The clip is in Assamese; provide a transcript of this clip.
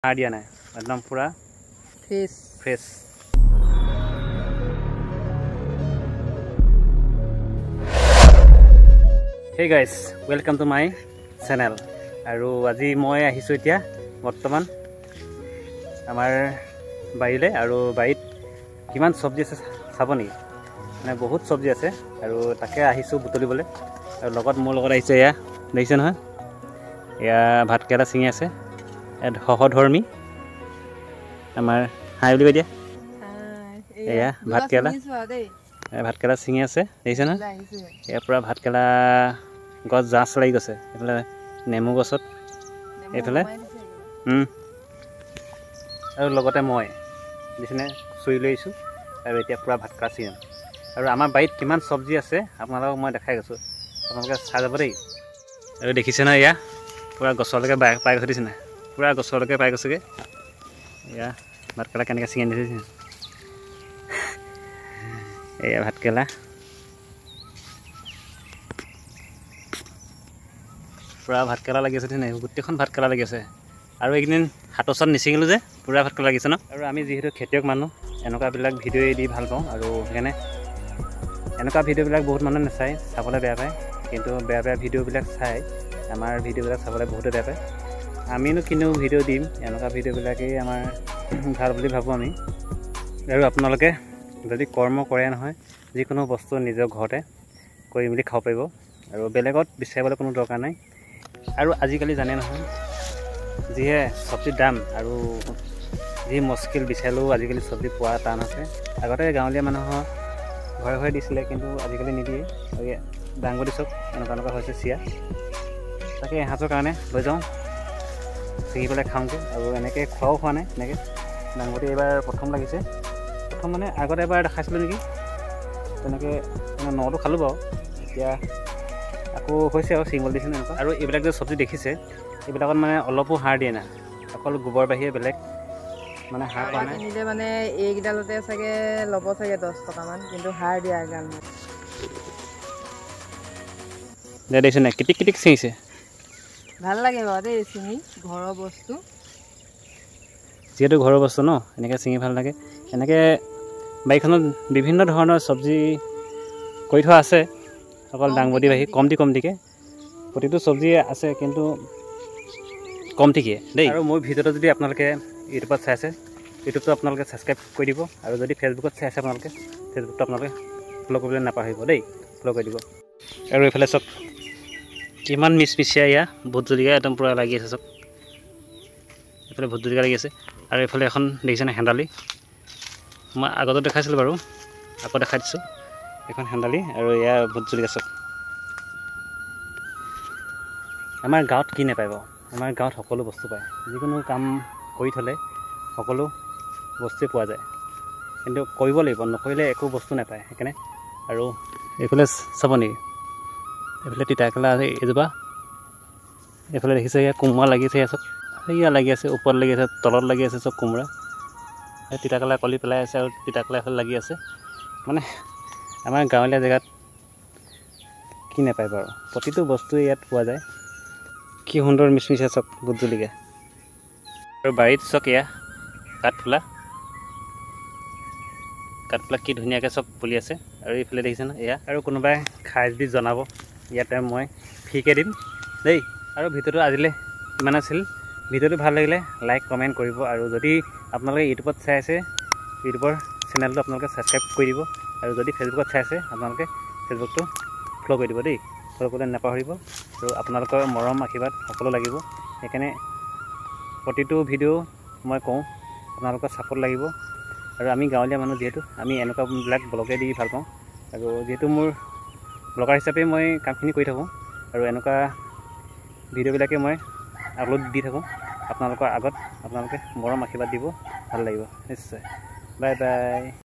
সাৰ দিয়া নাই, একদম পুৰা fresh. Hey guys, welcome to my channel. আৰু আজি মই আহিছোঁ এতিয়া বৰ্তমান আমাৰ বাৰীলে, আৰু বাৰীত কিমান চব্জি আছে চাব নেকি? মানে বহুত চব্জি আছে আৰু তাকে আহিছোঁ বুটলিবলৈ। আৰু মোৰ লগত আহিছে এয়া, দেখিছে নহয়, এয়া ভাতকেৰেলা ছিঙি আছে। ইয়াত সহধৰ্মী আমাৰ হাই বুলি কৈ দিয়া, এয়া ভাতকেৰেলা ছিঙি আছে, দেখিছে নহয়। ইয়াৰ পৰা ভাতকেৰেলা গছ জাঁচ লাগি গৈছে, এইফালে নেমু গছত, এইফালে আৰু লগতে মই দেখিছেনে চুৰি লৈ আহিছোঁ। আৰু এতিয়া পূৰা ভাতকেৰেলা ছিজন। আৰু আমাৰ বাৰীত কিমান চব্জি আছে আপোনালোকক মই দেখাই গৈছোঁ, আপোনালোকে চাই যাব দেই। আৰু দেখিছে নহয়, এয়া পূৰা গছলৈকে পাই গৈছে, দিছে নাই, পূৰা গছলৈকে পাই গৈছেগৈ। এয়া ভাতকেৰেলা কেনেকৈ ছিঙি আনিছে, এয়া ভাতকেৰেলা পূৰা ভাতকেৰেলা লাগি আছে, দেখিছে নাই, গোটেইখন ভাতকেৰেলা লাগি আছে। আৰু এইকেইদিন হাতৰ ওচৰত নিচিঙিলোঁ যে পূৰা ভাতকেৰেলা লাগিছে ন। আৰু আমি যিহেতু খেতিয়ক মানুহ, এনেকুৱাবিলাক ভিডিঅ' দি ভাল পাওঁ, আৰু সেইকাৰণে এনেকুৱা ভিডিঅ'বিলাক বহুত মানুহে নাচায়, চাবলৈ বেয়া পায়। কিন্তু বেয়া ভিডিঅ'বিলাক চাই আমাৰ ভিডিঅ'বিলাক চাবলৈ বহুতে বেয়া পায়। আমিনো কিনো ভিডিঅ' দিম, এনেকুৱা ভিডিঅ'বিলাকেই আমাৰ ভাল বুলি ভাবোঁ আমি। আৰু আপোনালোকে যদি কৰ্ম কৰে নহয়, যিকোনো বস্তু নিজৰ ঘৰতে কৰি মেলি খাব পাৰিব, আৰু বেলেগত বিচাৰিবলৈ কোনো দৰকাৰ নাই। আৰু আজিকালি জানে নহয়, যিহে চব্জিৰ দাম, আৰু যি মুস্কিল বিচাৰিলেও আজিকালি চব্জি পোৱা টান আছে। আগতে গাঁৱলীয়া মানুহৰ ঘৰে ঘৰে দিছিলে, কিন্তু আজিকালি নিদিয়ে। আৰু দাংবডি চব এনেকুৱা হৈছে চিয়া, তাকে এসাঁজৰ কাৰণে লৈ যাওঁ, ছিঙি পেলাই খাওঁগৈ। আৰু এনেকৈ খোৱাও খোৱা নাই, এনেকৈ দাংবডি এইবাৰ প্ৰথম লাগিছে। প্ৰথম মানে আগতে এবাৰ দেখাইছিলোঁ নেকি, তেনেকৈ মানে নটো খালোঁ বাৰু, এতিয়া আকৌ হৈছে আৰু ছিঙিবলৈ দিছে এনেকুৱা। আৰু এইবিলাক যে চব্জি দেখিছে, এইবিলাকত মানে অলপো সাৰ দিয়ে নাই, অকল গোবৰ বাহিৰে বেলেগ মানে সাৰ পোৱা নাই। কিনিলে মানে এইকেইডালতে চাগে ল'ব চাগে 10 টকামান, কিন্তু সাৰ দিয়া এগাল নাই। দেখিছে নাই, কিটিক কিটিক ছিঙিছে। ভাল লাগে বাৰু দেই ছিঙি, ঘৰৰ বস্তু যিহেতু ঘৰৰ বস্তু ন, এনেকৈ ছিঙি ভাল লাগে। এনেকৈ বাৰীখনত বিভিন্ন ধৰণৰ চব্জি কৰি থোৱা আছে, অকল দাংবডি বাঢ়ি কমটিকৈ প্ৰতিটো চব্জিয়ে আছে, কিন্তু কমটিকৈ দেই। আৰু মোৰ ভিডিঅ'টো যদি আপোনালোকে ইউটিউবত চাই আছে, ইউটিউবটো আপোনালোকে ছাবস্ক্ৰাইব কৰি দিব। আৰু যদি ফেচবুকত চাই আছে আপোনালোকে, ফেচবুকটো আপোনালোকে ফ'ল' কৰিবলৈ নাপাহৰিব দেই, ফ'ল' কৰি দিব। আৰু এইফালে চব কিমান মিচমিচিয়া, এয়া ভোট জলকীয়া একদম পূৰা লাগি আছে চব, এইফালে ভোট জলকীয়া লাগি আছে। আৰু এইফালে এখন দেখিছেনে হেন্দালি, মই আগতে দেখাইছিলোঁ বাৰু, আকৌ দেখাই দিছোঁ, এইখন হেন্দালি। আৰু এয়া ভোট জলকীয়া চব। আমাৰ গাঁৱত কি নাপায় বাৰু, আমাৰ গাঁৱত সকলো বস্তু পায়। যিকোনো কাম কৰি থ'লে সকলো বস্তুৱেই পোৱা যায়, কিন্তু কৰিব লাগিব, নকৰিলে একো বস্তু নাপায়। সেইকাৰণে আৰু এইফালে চাব নেকি, এইফালে তিতাকেৰেলা আছে এজোপা, এইফালে দেখিছে এয়া কোমোৰা লাগিছে, এয়া চব সেয়া লাগি আছে, ওপৰত লাগি আছে, তলত লাগি আছে, চব কোমোৰা। সেই তিতাকেৰেলা কলি পেলাই আছে, আৰু তিতাকেৰেলা এইফালে লাগি আছে। মানে আমাৰ গাঁৱলীয়া জেগাত কি নাপায় বাৰু, প্ৰতিটো বস্তুৱেই ইয়াত পোৱা যায়। কি সুন্দৰ মিচমিচে চব ভোট জলকীয়া। আৰু বাৰীত চব এয়া কাঠফুলা কি ধুনীয়াকৈ চব ফুলি আছে। আৰু এইফালে দেখিছে ন, এয়া। আৰু কোনোবাই খাই যদি জনাব, ইয়াতে মই ফ্ৰীকৈ দিম দেই। আৰু ভিডিঅ'টো আজিলৈ ইমান আছিল। ভিডিঅ'টো ভাল লাগিলে লাইক কমেণ্ট কৰিব। আৰু যদি আপোনালোকে ইউটিউবত চাই আছে, ইউটিউবৰ চেনেলটো আপোনালোকে ছাবস্ক্ৰাইব কৰি দিব। আৰু যদি ফেচবুকত চাই আছে, আপোনালোকে ফেচবুকটো ফ'ল' কৰি দিব দেই, ফ'ল' কৰিবলৈ নাপাহৰিব। আৰু আপোনালোকৰ মৰম আশীৰ্বাদ সকলো লাগিব, সেইকাৰণে প্ৰতিটো ভিডিঅ' মই কওঁ আপোনালোকৰ ছাপোৰ্ট লাগিব। আৰু আমি গাঁৱলীয়া মানুহ যিহেতু, আমি এনেকুৱাবিলাক ব্লগে দি ভাল পাওঁ। আৰু যিহেতু মোৰ ব্লগাৰ হিচাপে মই কামখিনি কৰি থাকোঁ, আৰু এনেকুৱা ভিডিঅ'বিলাকে মই আপলোড দি থাকোঁ আপোনালোকৰ আগত। আপোনালোকে মৰম আশীৰ্বাদ দিব, ভাল লাগিব নিশ্চয়। Bye bye.